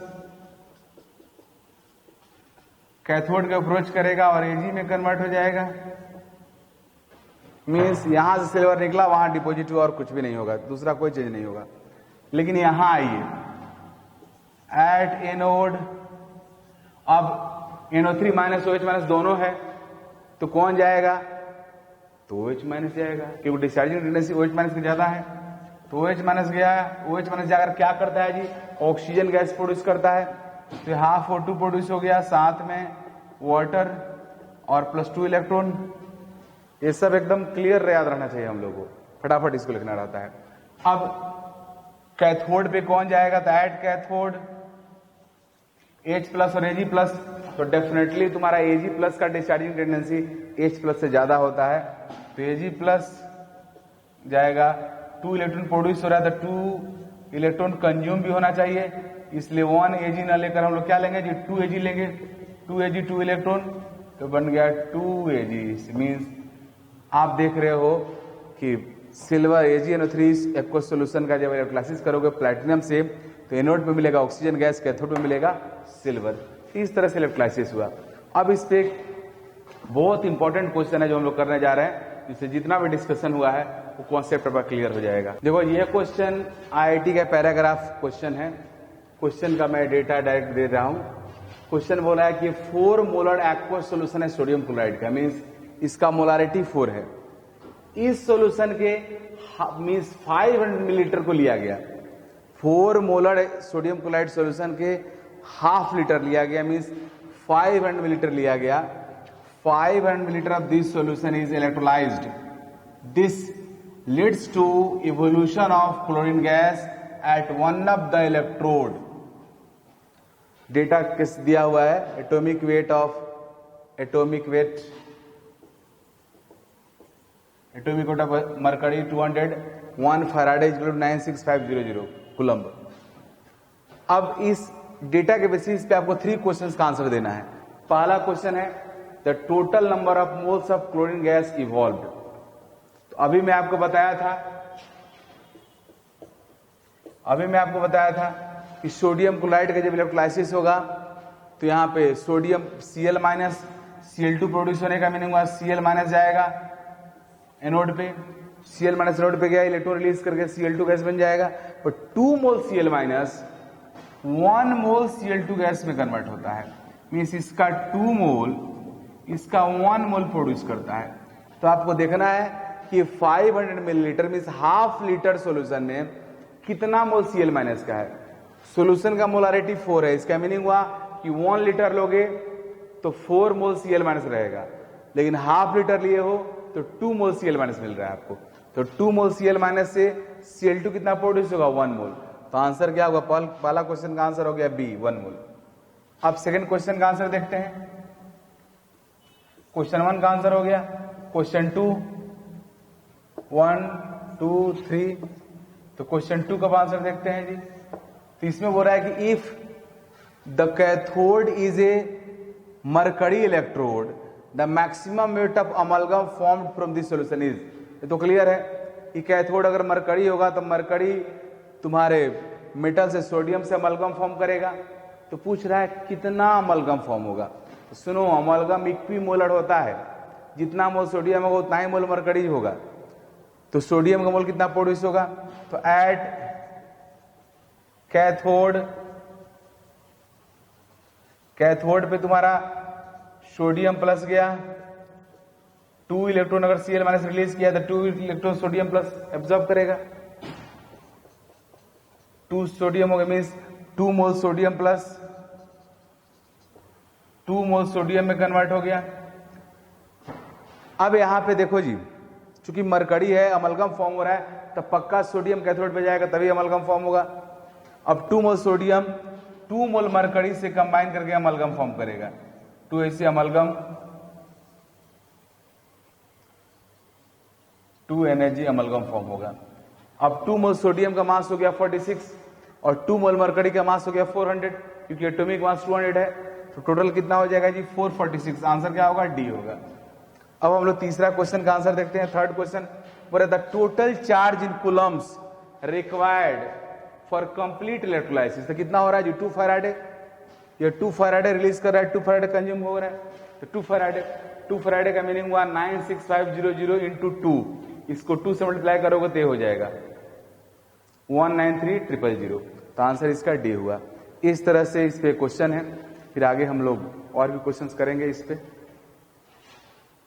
Speaker 1: कैथोड का अप्रोच करेगा और Ag में कन्वर्ट हो जाएगा। मीन्स यहां से सिल्वर निकला, वहां डिपॉजिट हुआ और कुछ भी नहीं होगा, दूसरा कोई चीज नहीं होगा। लेकिन यहां आइए, एट एनोड, अब NO3 माइनस OH माइनस दोनों है, तो कौन जाएगा, तो OH माइनस जाएगा, क्योंकि डिस्चार्जिंग टेंडेंसी OH माइनस की ज्यादा है। तो OH माइनस गया, OH माइनस जाकर क्या करता है जी, ऑक्सीजन गैस प्रोड्यूस करता है। तो हाफ O2 प्रोड्यूस हो गया, साथ में वाटर और +2 इलेक्ट्रॉन। ये सब एकदम क्लियर याद रहना चाहिए हम लोगों को, फटाफट इसको लिखना रहता है। अब कैथोड पे कौन जाएगा, तो एट कैथोड H प्लस और Ag प्लस, तो डेफिनेटली तुम्हारा Ag प्लस का डिस्चार्जिंग टेंडेंसी H प्लस से ज्यादा होता है, तो Ag प्लस जाएगा। 2 इलेक्ट्रॉन प्रोड्यूस हो रहा है, तो 2 इलेक्ट्रॉन कंज्यूम भी होना चाहिए, इसलिए 1 Ag ना लेकर हम लोग क्या लेंगे जी, 2 Ag लेंगे। 2 Ag 2 इलेक्ट्रॉन, तो बन गया 2 Ag। मीन्स आप देख रहे हो कि सिल्वर AgNO3 एक्वस सॉल्यूशन का जब इलेक्ट्रोलाइसिस करोगे प्लैटिनम से, तो एनोड में मिलेगा ऑक्सीजन गैस, कैथोड में मिलेगा सिल्वर। इस तरह से इलेक्ट्रोलाइसिस हुआ। अब इस पे बहुत इंपॉर्टेंट क्वेश्चन है जो हम लोग करने जा रहे हैं, जिससे जितना भी डिस्कशन हुआ है वो कॉन्सेप्ट पर क्लियर हो जाएगा। देखो, यह क्वेश्चन IIT का पैराग्राफ क्वेश्चन है। क्वेश्चन का मैं डेटा डायरेक्ट दे रहा हूं। क्वेश्चन बोला है कि 4 मोलर एक्वस सॉल्यूशन है सोडियम क्लोराइड का, मीन्स इसका मोलारिटी 4 है। इस सॉल्यूशन के मीन्स 500 मिलीलीटर को लिया गया, 4 मोलर सोडियम क्लोराइड सॉल्यूशन के हाफ लीटर लिया गया, मीन्स 500 मिलीलीटर लिया गया। 500 millilitre of this solution is electrolysed. This leads to evolution of chlorine gas at one of the electrode. Data किस दिया हुआ है, atomic weight of mercury 200, 1 faraday 96500 coulomb. अब इस डेटा के बेसिस पे आपको 3 क्वेश्चंस का आंसर देना है। पहला क्वेश्चन है the total number of moles of chlorine gas evolved. तो अभी मैं आपको बताया था कि सोडियम क्लोराइड का जब इलेक्ट्रोलाइसिस होगा तो यहां पे sodium Cl minus Cl2 produce होने का मीनिंग हुआ Cl माइनस जाएगा एनोड पे, Cl माइनस एनोड पे गया, इलेक्ट्रॉन रिलीज करके Cl2 गैस बन जाएगा। और 2 मोल Cl माइनस 1 मोल Cl2 गैस में कन्वर्ट होता है, मीन्स इसका 2 मोल इसका 1 मोल प्रोड्यूस करता है। तो आपको देखना है कि 500 millilitre means half litre solution में कितना मोल Cl माइनस का है। सॉल्यूशन का मोलारिटी 4 है, इसका मीनिंग हुआ कि 1 लीटर लोगे तो 4 मोल Cl माइनस रहेगा, लेकिन हाफ लीटर लिए हो तो 2 मोल Cl माइनस मिल रहा है आपको। तो 2 मोल Cl माइनस से Cl2 कितना प्रोड्यूस होगा, 1 मोल। तो आंसर क्या होगा, पहला क्वेश्चन का आंसर हो गया B, 1 मोल। अब सेकंड क्वेश्चन का आंसर देखते हैं। क्वेश्चन 1 का आंसर हो गया। क्वेश्चन 2 1 2 3, तो क्वेश्चन 2 का आंसर देखते हैं जी। तो इसमें बोल रहा है कि if the cathode is a mercury electrode the maximum weight of amalgam formed from this solution is. ये तो क्लियर है कि कैथोड अगर मरकरी होगा तो मरकरी तुम्हारे मेटल से सोडियम से अमलगम फॉर्म करेगा। तो पूछ रहा है कितना अमलगम फॉर्म होगा। तो सुनो, अमलगम इक्विमोलर होता है, जितना मोल सोडियम होगा उतना ही मोल मरकरी होगा। तो सोडियम का मोल कितना प्रोड्यूस होगा, तो एट कैथोड पे तुम्हारा सोडियम प्लस गया, 2 इलेक्ट्रॉन अगर Cl माइनस रिलीज किया तो 2 इलेक्ट्रॉन सोडियम प्लस एब्जॉर्ब करेगा। 2 सोडियम हो गया, मीन्स 2 मोल सोडियम प्लस 2 मोल सोडियम में कन्वर्ट हो गया। अब यहां पे देखो जी, चूंकि मरकरी है, अमलगम फॉर्म हो रहा है, तो पक्का सोडियम कैथोड पे जाएगा तभी अमलगम फॉर्म होगा। अब 2 मोल सोडियम 2 मोल मरकरी से कंबाइन करके अमलगम फॉर्म करेगा। 2 ऐसे अमलगम 2 NH अमलगम फॉर्म होगा। अब 2 मोल सोडियम का मास हो गया 46 और 2 मोल मरकरी का मास हो गया 400, क्योंकि एटॉमिक मास 200 है। तो टोटल कितना हो जाएगा जी, 446। आंसर क्या होगा, डी होगा। अब हम लोग तीसरा क्वेश्चन का आंसर देखते हैं। थर्ड क्वेश्चन बोले the total charge in Coulomb's required for complete electrolysis. तो कितना हो रहा है जी, 2 फैराडे। ये 2 फैराडे रिलीज कर रहा है, 2 फैराडे कंज्यूम हो रहा है। तो 2 फैराडे का मीनिंग हुआ 96500 इंटू 2। इसको 2 से मल्टीप्लाई करोगे तो हो जाएगा 193000। तो आंसर इसका डी हुआ। इस तरह से इस पे क्वेश्चन है। फिर आगे हम लोग और भी क्वेश्चंस करेंगे इस पे।